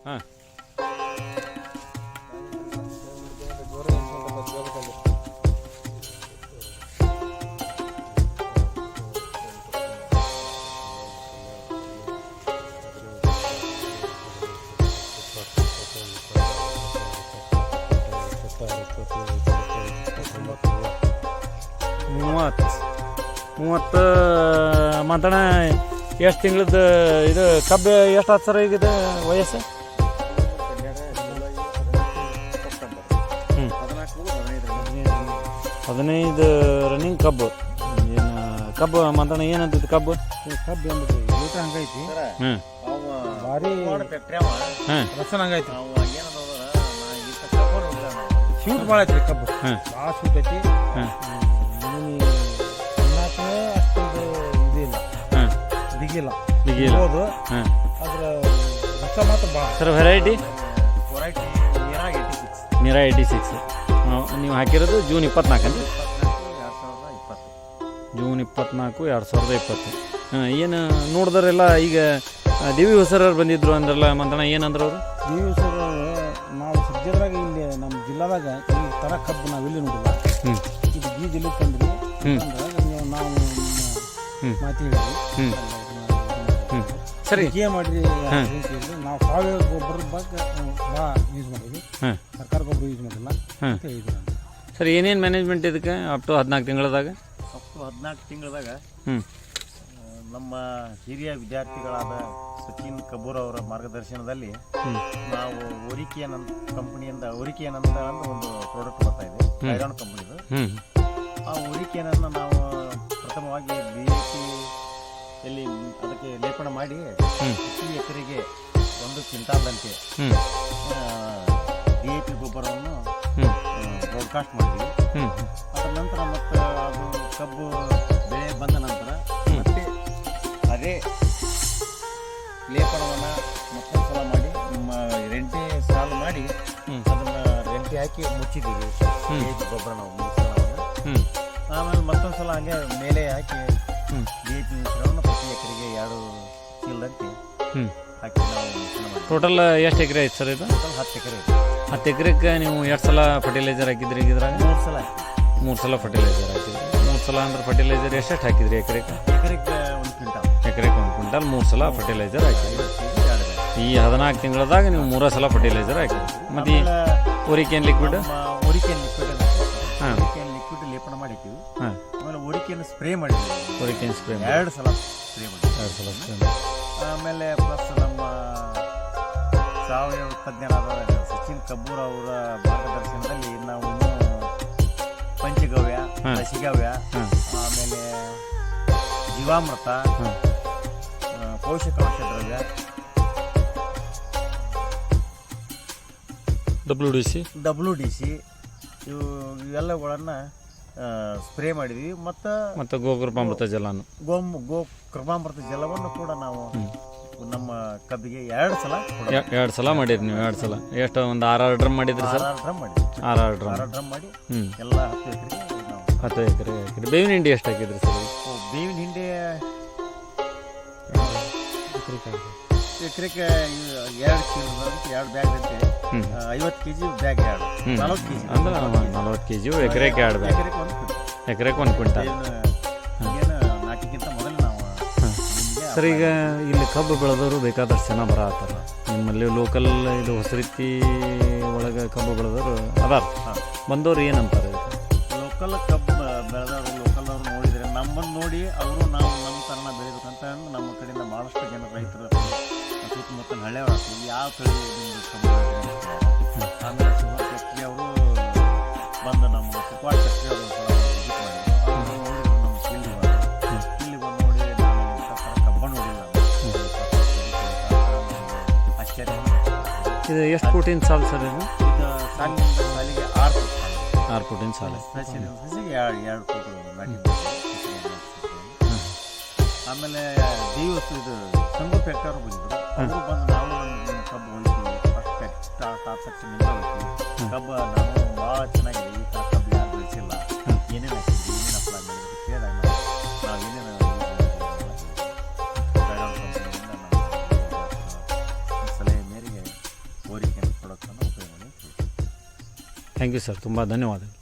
ಹಾಂ ಮೂವತ್ತು ಮಾತಣ ಎಷ್ಟು ತಿಂಗಳದ್ದು ಇದು ಕಬ್ಬು ಎಷ್ಟು ಆಯ್ತು ಸರ್ ಈಗ ಇದು ವಯಸ್ಸು? ಹ್ಞೂ 15 ರನ್ನಿಂಗ್ ಕಬ್ಬು. ಏನು ಕಬ್ಬು ಮಾತಣ ಏನಂತಿದ್ದು ಕಬ್ಬು ಅಂದ್ಬಿಟ್ಟು ಊಟ ಹಂಗೈತಿ. ಹ್ಞೂ ಭಾರಿ ಹಾಂ ರಸನ ಹಂಗೈತಿ. ಶೂಟ್ ಭಾಳ ಐತ್ರಿ ಕಬ್ಬು. ಹಾಂ ಭಾಳ ಶೂಟ್ ಐತಿ. ಹಾಂ ಅಷ್ಟೊಂದು ಇದಿಲ್ಲ, ಬಿಗಿಲ್ಲ ಬಿಗಿಬೋದು. ಹಾಂ ಅದ್ರ ರಸ ಮಾತ್ರ ಭಾಳ. ಸರ್ ವೆರೈಟಿ ನೀರಾ 86 ನೀವು ಹಾಕಿರೋದು ಜೂನ್ 24 ಅಂದರೆ ಜೂನ್ 24, 2020. ಹಾಂ ಏನು ನೋಡಿದ್ರೆಲ್ಲ ಈಗ ದೇವಿ ಹೊಸರವ್ರು ಬಂದಿದ್ರು ಅಂದ್ರಲ್ಲ ಮಂತಣ್ಣ, ಏನಂದ್ರೆ ಅವರು? ದೇವಿ ಹೊಸರು ನಾವು ಸದ್ಯದ್ರಾಗ ಇಲ್ಲಿ ನಮ್ಮ ಜಿಲ್ಲಾದಾಗ ಈ ಥರ ಕಬ್ಬು ನಾವು ಇಲ್ಲಿ ನೋಡಿಲ್ಲ. ಇದು ಬೀಜ ಇಲ್ಲಿ ತಂದ್ರಿ ನಾವು ಮಾತಿ ಹೇಳಿದ್ವಿ. ಸರಿ ಮಾಡಿರಿ ನಾವು ಸಾವಯವ ಗೊಬ್ಬರದ ಬಗ್ಗೆ ಭಾಳ ಯೂಸ್ ಮಾಡಿದ್ವಿ, ಸರ್ಕಾರ ಗೊಬ್ಬರ ಯೂಸ್ ಮಾಡಿಲ್ಲ ಅಂತ ಹೇಳಿದ್ವಿ. ಸರ್ ಏನೇನು ಮ್ಯಾನೇಜ್ಮೆಂಟ್ ಇದಕ್ಕೆ ಅಪ್ ಟು 14 ತಿಂಗಳದಾಗ? ಅಪ್ ಟು 14 ತಿಂಗಳದಾಗ ಹ್ಞೂ ನಮ್ಮ ಹಿರಿಯ ವಿದ್ಯಾರ್ಥಿಗಳಾದ ಸಚಿನ್ ಕಬೂರ್ ಅವರ ಮಾರ್ಗದರ್ಶನದಲ್ಲಿ ನಾವು ಓರಿಕೇನ್ ಕಂಪನಿಯಿಂದ ಓರಿಕೇನ್ ಅಂತ ಒಂದು ಪ್ರಾಡಕ್ಟ್ ಬರ್ತಾ ಇದೆ, ಐರಾನ್ ಕಂಪನಿದು. ಆ ಓರಿಕೇನನ್ನು ನಾವು ಪ್ರಥಮವಾಗಿ BAP ಎಲ್ಲಿ ಅದಕ್ಕೆ ಲೇಪನ ಮಾಡಿ ಪ್ರತಿ ಎಕರೆಗೆ 1 ಕ್ವಿಂಟಾಲ್ದಂತೆ DAP ಗೊಬ್ಬರವನ್ನು ಬ್ರಾಡ್ಕಾಸ್ಟ್ ಮಾಡಿದ್ವಿ. ಅದರ ನಂತರ ಮತ್ತು ಅದು ಕಬ್ಬು ಬೆಳೆ ಬಂದ ನಂತರ ಮತ್ತೆ ಅದೇ ಲೇಪನವನ್ನು ಮತ್ತೊಂದು ಸಲ ಮಾಡಿ ರೆಂಟೆ ಸಾಲು ಮಾಡಿ ಅದನ್ನು ರೆಂಟೆ ಹಾಕಿ ಮುಚ್ಚಿದ್ದೀವಿ DAP ಗೊಬ್ಬರ ನಾವು ಆಮೇಲೆ ಮತ್ತೊಂದು ಸಲ ಹಾಗೆ ಮೇಲೆ ಹಾಕಿ DAP ಮಿಶ್ರಣವನ್ನು ಪ್ರತಿ ಎಕರೆಗೆ 2 ಚೀಲದಂತೆ ಹಾಕಿ ನಾವು ಟೋಟಲ್ ಎಷ್ಟು ಎಕರೆ ಐತೆ ಸರ್ ಇದು? ಟೋಟಲ್ 10 ಎಕರೆ ಇದೆ. 10 ಎಕರೆಗೆ ನೀವು ಎಷ್ಟು ಸಲ ಫರ್ಟಿಲೈಸರ್ ಹಾಕಿದ್ರಿ? ಇದ್ರಾಗ 3 ಸಲ 3 ಸಲ ಫರ್ಟಿಲೈಸರ್ ಹಾಕಿದ್ರಿ. 3 ಸಲ ಅಂದ್ರೆ ಫರ್ಟಿಲೈಸರ್ ಎಷ್ಟು ಹಾಕಿದ್ರಿ ಎಕರೆಗೆ? ಎಕರೆಗೆ 1 ಕ್ವಿಂಟಾಲ್. ಎಕರೆಗೆ 1 ಕ್ವಿಂಟಾಲ್ 3 ಸಲ ಫರ್ಟಿಲೈಸರ್ ಹಾಕಿದ್ರಿ. ಈ 14 ತಿಂಗಳದಾಗ ನೀವು 3 ಸಲ ಫರ್ಟಿಲೈಸರ್ ಹಾಕಿದ್ರಿ. ಮತ್ತು ಈ ಓರಿಕೇನ್ ಲಿಕ್ವಿಡ್ ಓರಿಕೇನ್ ಲಿಕ್ವಿಡ್ ಹಾಂ ಓರಿಕೇನ್ ಲಿಕ್ವಿಡ್ ಲೇಪನ ಮಾಡಿದ್ದೀವಿ. ಹಾಂ ಆಮೇಲೆ ಓರಿಕೇನ್ ಸ್ಪ್ರೇ ಮಾಡಿದ್ದೀವಿ. ಓರಿಕೇನ್ ಸ್ಪ್ರೇ 2 ಸಲ ಸ್ಪ್ರೇ ಮಾಡಿದ್ದೀವಿ. 2 ಸಲ ಸ್ಪ್ರೇ. ಆಮೇಲೆ ಪ್ಲಸ್ ನಮ್ಮ ಸಾವಯವ ತಜ್ಞರಾದ ಸಚಿನ್ ಕಬೂರ್ ಅವರ ಮಾರ್ಗದರ್ಶನದಲ್ಲಿ ನಾವು ಪಂಚಗವ್ಯ, ಲಸಿಗವ್ಯ, ಆಮೇಲೆ ಜೀವಾಮೃತ, ಪೋಷಕಾಂಶ ದ್ರವ್ಯ, WDC ಇವೆಲ್ಲಗಳನ್ನು ಸ್ಪ್ರೇ ಮಾಡಿದ್ವಿ. ಮತ್ತು ಗೋಕೃಪಾಮೃತ ಜಲನು ಗೋಕೃಪಾಮೃತ ಜಲವನ್ನು ಕೂಡ ನಾವು ನಮ್ಮ ಕಬ್ಬಿಗೆ 2 ಸಲ 2 ಸಲ ಮಾಡಿದ್ರಿ ನೀವು. 2 ಸಲ ಎಷ್ಟು ಒಂದು 6 ಡ್ರಮ್ ಮಾಡಿದ್ರಿ ಸರ್? 6 ಡ್ರಮ್ ಮಾಡಿದ್ವಿ. 6 ಡ್ರಮ್ ಮಾಡಿ ಎಲ್ಲ 10 ಎಕರೆಗೆ ನಾವು 10 ಎಕರೆ ಹಾಕಿದ್ರಿ. ಬೇವಿನ ಹಿಂಡಿ ಎಷ್ಟು ಹಾಕಿದ್ರಿ ಸರ್? ಬೇವಿನ ಹಿಂಡಿ ಎಕರೆಗೆ 2 ಚೀಲ 2 ಬ್ಯಾಗ್ ಅಂತೆ 50 kg ಬ್ಯಾಗ್ 40 kg ಅಂದ್ರೆ 40 kg ಎಕರೆಗೆ 2 ಬ್ಯಾಗ್. ಎಕರೆಗೆ 1 ಕ್ವಿಂಟಾಲ್. ನಾಟಿಗಿಂತ ಮೊದಲು ನಾವು ಸರ್ ಈಗ ಇಲ್ಲಿ ಕಬ್ಬು ಬೆಳೆದವರು ಬೇಕಾದಷ್ಟು ಜನ ಬರತ್ತಾರ. ನಿಮ್ಮಲ್ಲಿ ಲೋಕಲ್ ಇದು ಹೊಸ ರೀತಿ ಒಳಗೆ ಕಬ್ಬು ಬೆಳೆದವರು ಅದಾರ. ಬಂದವ್ರು ಏನಂತಾರೆ? ಲೋಕಲ್ ಕಬ್ಬು ಬೆಳೆದವರು ಲೋಕಲ್ ಅವ್ರು ನೋಡಿದರೆ ನಮ್ಮನ್ನು ನೋಡಿ ಅವರು ನಾವು ನಮ್ಮ ಥರನ ಬೆಳಿಬೇಕಂತ ನಮ್ಮ ಕಡೆಯಿಂದ ಭಾಳಷ್ಟು ಜನ ರೈತರು ಸುತ್ತಮುತ್ತಲ ಹಳ್ಳಿಯವರು ಆಗ್ತದೆ ಯಾವ ತಳಿ ಕಬ್ಬು ಆಮೇಲೆ ಶುಗರ್ ಫ್ಯಾಕ್ಟ್ರಿ ಅವರು ಬಂದು ನಮ್ಮ ಸುಪಾಟ್ ಫ್ಯಾಕ್ಟ್ರಿ ಅವರು ವಿಸಿಟ್ ಮಾಡಿದ್ರು. ಅವರು ನೋಡಿದ್ರು ನಮ್ಮ ಫೀಲ್ಡಿಗೆ ಬಂದು ನೋಡಿ ನಾನು ಕಬ್ಬ ನೋಡಿಲ್ಲ. ಆಶ್ಚರ್ಯ. ಇದು ಎಷ್ಟು ಫೂಟಿನ ಸಾಲು ಸರ್ ಇದು? ಸಾಲಿನಿಂದ ಸಾಲಿಗೆ 6 ಫೂಟಿನ ಸಾಲು. ಸಸಿಗೆ 2 ಫೂಟ್ ನಾಟಿದ್ದು. ಆಮೇಲೆ ದೇವಸ್ತು ಇದು ಸಂಗು ಫ್ಯಾಕ್ಟರ್ ಬಂದಿದ್ರು. ಅವರು ಬಂದು ನಾವು ನಮ್ಮ ಕಬ್ಬು ಹೋಗ್ತೀವಿ ಫಸ್ಟ್ ಸೆಕ್ಷನಿಂದ ಹೋಗ್ತೀವಿ. ಕಬ್ಬು ನಾವು ಭಾಳ ಚೆನ್ನಾಗಿದೆ, ಈ ಥರ ಕಬ್ಬು ಯಾರು ಬೆಳೆಸಿಲ್ಲ, ಏನೇನು ಹಾಕಿದ್ವಿ, ಏನೇನು ಅಪ್ಲೈ ಮಾಡಿದ್ವಿ ಕೇಳಿದಾಗ ನಾವು ಏನೇನು ಕಂಪನಿಯಿಂದ ನಮ್ಮ ಸಲಹೆ ಮೇರೆಗೆ ಥ್ಯಾಂಕ್ ಯು ಸರ್, ತುಂಬ ಧನ್ಯವಾದಗಳು.